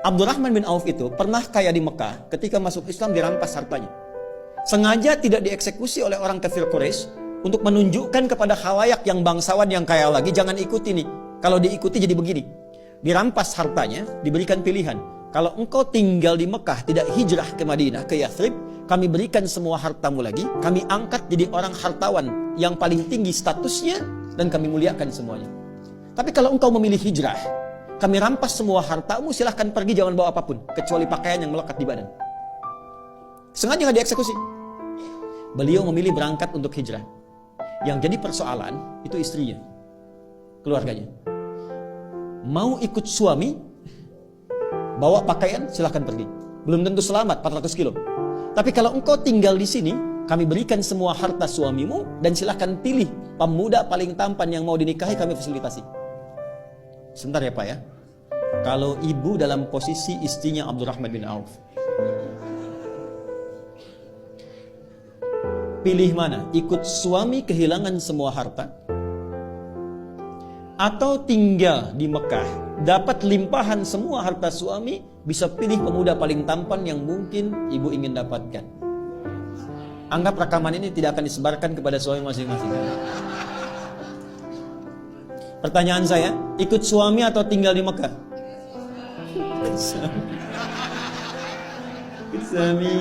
Abdurrahman bin Auf itu pernah kaya di Mekah, ketika masuk Islam dirampas hartanya. Sengaja tidak dieksekusi oleh orang kafir Quraisy untuk menunjukkan kepada khalayak yang bangsawan yang kaya lagi, jangan ikuti nih. Kalau diikuti jadi begini. Dirampas hartanya, diberikan pilihan. Kalau engkau tinggal di Mekah, tidak hijrah ke Madinah, ke Yathrib, kami berikan semua hartamu lagi, kami angkat jadi orang hartawan yang paling tinggi statusnya, dan kami muliakan semuanya. Tapi kalau engkau memilih hijrah, kami rampas semua hartamu, silahkan pergi, jangan bawa apapun, kecuali pakaian yang melekat di badan. Sengaja nggak dieksekusi. Beliau memilih berangkat untuk hijrah. Yang jadi persoalan, itu istrinya, keluarganya. Mau ikut suami, bawa pakaian, silahkan pergi. Belum tentu selamat, 400 kilo. Tapi kalau engkau tinggal di sini, kami berikan semua harta suamimu, dan silahkan pilih pemuda paling tampan yang mau dinikahi, kami fasilitasi. Sebentar ya Pak ya. Kalau ibu dalam posisi istrinya Abdurrahman bin Auf, pilih mana? Ikut suami kehilangan semua harta, atau tinggal di Mekah dapat limpahan semua harta suami, bisa pilih pemuda paling tampan yang mungkin ibu ingin dapatkan. Anggap rekaman ini tidak akan disebarkan kepada suami masing-masing. Pertanyaan saya, ikut suami atau tinggal di Mekah? Ikut suami.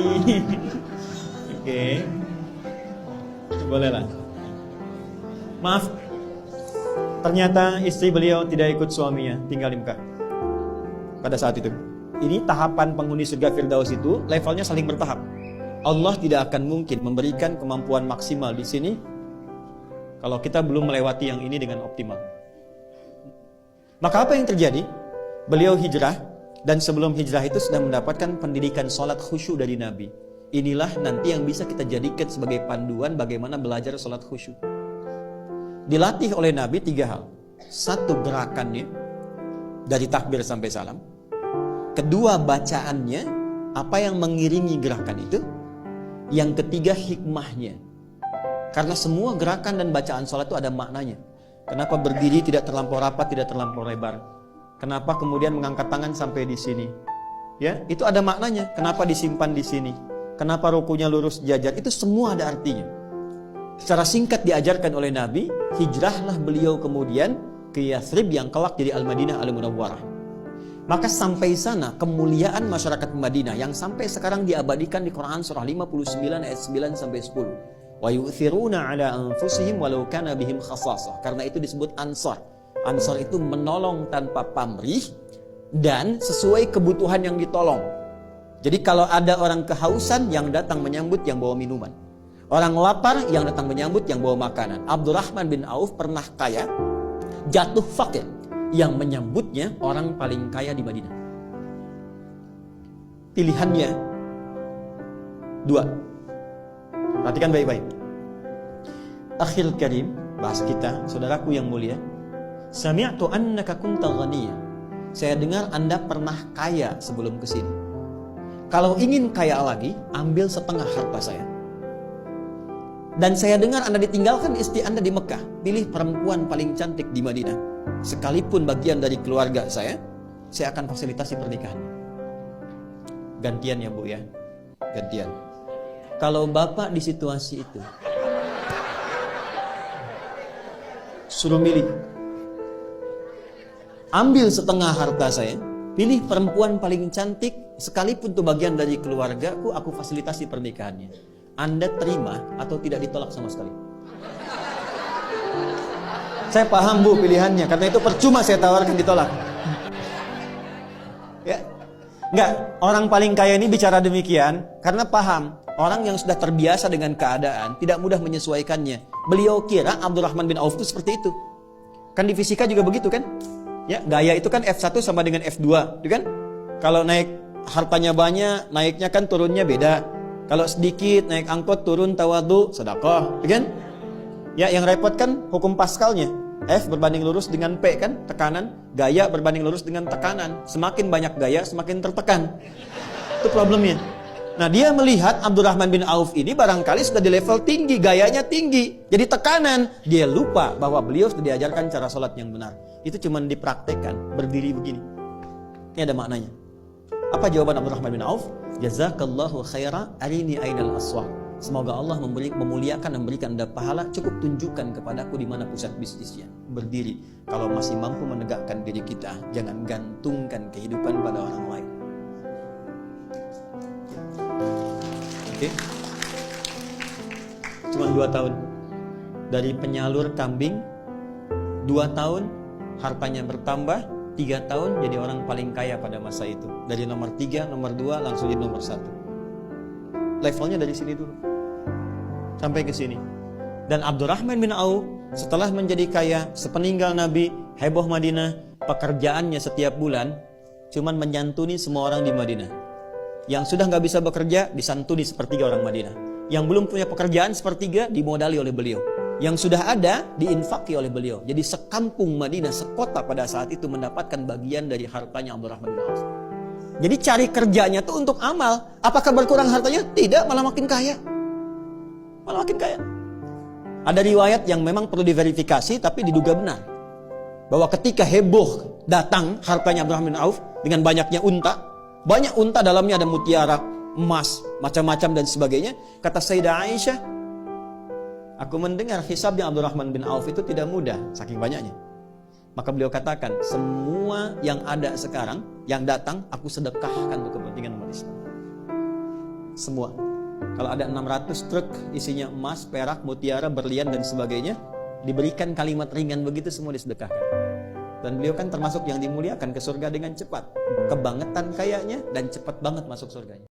Oke. Bolehlah. Maaf, ternyata istri beliau tidak ikut suaminya, tinggal di Mekah pada saat itu. Ini tahapan penghuni surga Firdaus itu levelnya saling bertahap. Allah tidak akan mungkin memberikan kemampuan maksimal di sini kalau kita belum melewati yang ini dengan optimal. Maka apa yang terjadi? Beliau hijrah, dan sebelum hijrah itu sudah mendapatkan pendidikan sholat khusyuk dari Nabi. Inilah nanti yang bisa kita jadikan sebagai panduan bagaimana belajar sholat khusyuk. Dilatih oleh Nabi 3 hal. 1, gerakannya dari takbir sampai salam. 2, bacaannya, apa yang mengiringi gerakan itu. Yang 3, hikmahnya. Karena semua gerakan dan bacaan sholat itu ada maknanya. Kenapa berdiri tidak terlampau rapat, tidak terlampau lebar? Kenapa kemudian mengangkat tangan sampai di sini? Ya, itu ada maknanya. Kenapa disimpan di sini? Kenapa rukunya lurus jajar? Itu semua ada artinya. Secara singkat diajarkan oleh Nabi, hijrahlah beliau kemudian ke Yathrib yang kelak jadi Al-Madinah Al-Munawwarah. Maka sampai sana kemuliaan masyarakat Madinah yang sampai sekarang diabadikan di Quran surah 59 ayat 9 sampai 10. Wa yu'thiruna ala anfusihim walau kana bihim khasasah. Karena itu disebut ansar. Ansar itu menolong tanpa pamrih dan sesuai kebutuhan yang ditolong. Jadi kalau ada orang kehausan, yang datang menyambut yang bawa minuman. Orang lapar, yang datang menyambut yang bawa makanan. Abdurrahman bin Auf pernah kaya, jatuh fakir, yang menyambutnya orang paling kaya di Madinah. Pilihannya 2. Perhatikan baik-baik. Akhil karim, bahas kita, saudaraku yang mulia. Sami'tu annaka kunta ghaniyya. Saya dengar Anda pernah kaya sebelum kesini. Kalau ingin kaya lagi, ambil setengah harta saya. Dan saya dengar Anda ditinggalkan istri Anda di Mekah. Pilih perempuan paling cantik di Madinah. Sekalipun bagian dari keluarga saya akan fasilitasi pernikahan. Gantian ya Bu ya, gantian. Kalau Bapak di situasi itu, suruh milih. Ambil setengah harta saya, pilih perempuan paling cantik, sekalipun itu bagian dari keluargaku, aku fasilitasi pernikahannya. Anda terima atau tidak ditolak sama sekali? Saya paham Bu pilihannya, karena itu percuma saya tawarkan ditolak. Ya, enggak, orang paling kaya ini bicara demikian karena paham. Orang yang sudah terbiasa dengan keadaan tidak mudah menyesuaikannya. Beliau kira Abdurrahman bin Auf itu seperti itu. Kan di fisika juga begitu kan? Ya, gaya itu kan F1 sama dengan F2, gitu kan? Kalau naik hartanya banyak, naiknya kan turunnya beda. Kalau sedikit naik angkot turun tawadu, sedekah, gitu kan? Ya, yang repot kan hukum Pascalnya. F berbanding lurus dengan P kan, tekanan. Gaya berbanding lurus dengan tekanan. Semakin banyak gaya, semakin tertekan. Itu problemnya. Nah, dia melihat Abdurrahman bin Auf ini barangkali sudah di level tinggi, gayanya tinggi, jadi tekanan. Dia lupa bahwa beliau sudah diajarkan cara sholat yang benar. Itu cuma dipraktekkan, berdiri begini. Ini ada maknanya. Apa jawaban Abdurrahman bin Auf? Jazakallahu khaira arini ainal aswaq. Semoga Allah memuliakan dan memberikan Anda pahala. Cukup tunjukkan kepadaku di mana pusat bisnisnya. Berdiri. Kalau masih mampu menegakkan diri kita, jangan gantungkan kehidupan pada orang lain. Oke. Cuma 2 tahun. Dari penyalur kambing, 2 tahun hartanya bertambah, 3 tahun jadi orang paling kaya pada masa itu. Dari nomor 3, nomor 2 langsung jadi nomor 1. Levelnya dari sini dulu sampai ke sini. Dan Abdurrahman bin Auf setelah menjadi kaya, sepeninggal Nabi, heboh Madinah, pekerjaannya setiap bulan cuman menyantuni semua orang di Madinah. Yang sudah nggak bisa bekerja disantuni sepertiga orang Madinah. Yang belum punya pekerjaan sepertiga dimodali oleh beliau. Yang sudah ada diinfaki oleh beliau. Jadi sekampung Madinah, sekota pada saat itu mendapatkan bagian dari hartanya Abdurrahman bin Auf. Jadi cari kerjanya tuh untuk amal. Apakah berkurang hartanya? Tidak, malah makin kaya. Malah makin kaya. Ada riwayat yang memang perlu diverifikasi tapi diduga benar. Bahwa ketika heboh datang hartanya Abdurrahman bin Auf dengan banyaknya unta. Banyak unta, dalamnya ada mutiara, emas, macam-macam dan sebagainya. Kata Sayyidah Aisyah, aku mendengar hisabnya Abdurrahman bin Auf itu tidak mudah, saking banyaknya. Maka beliau katakan, semua yang ada sekarang, yang datang, aku sedekahkan untuk kepentingan umat Islam. Semua. Kalau ada 600 truk isinya emas, perak, mutiara, berlian dan sebagainya, diberikan kalimat ringan begitu semua disedekahkan. Dan beliau kan termasuk yang dimuliakan ke surga dengan cepat. Kebangetan kayanya dan cepat banget masuk surganya.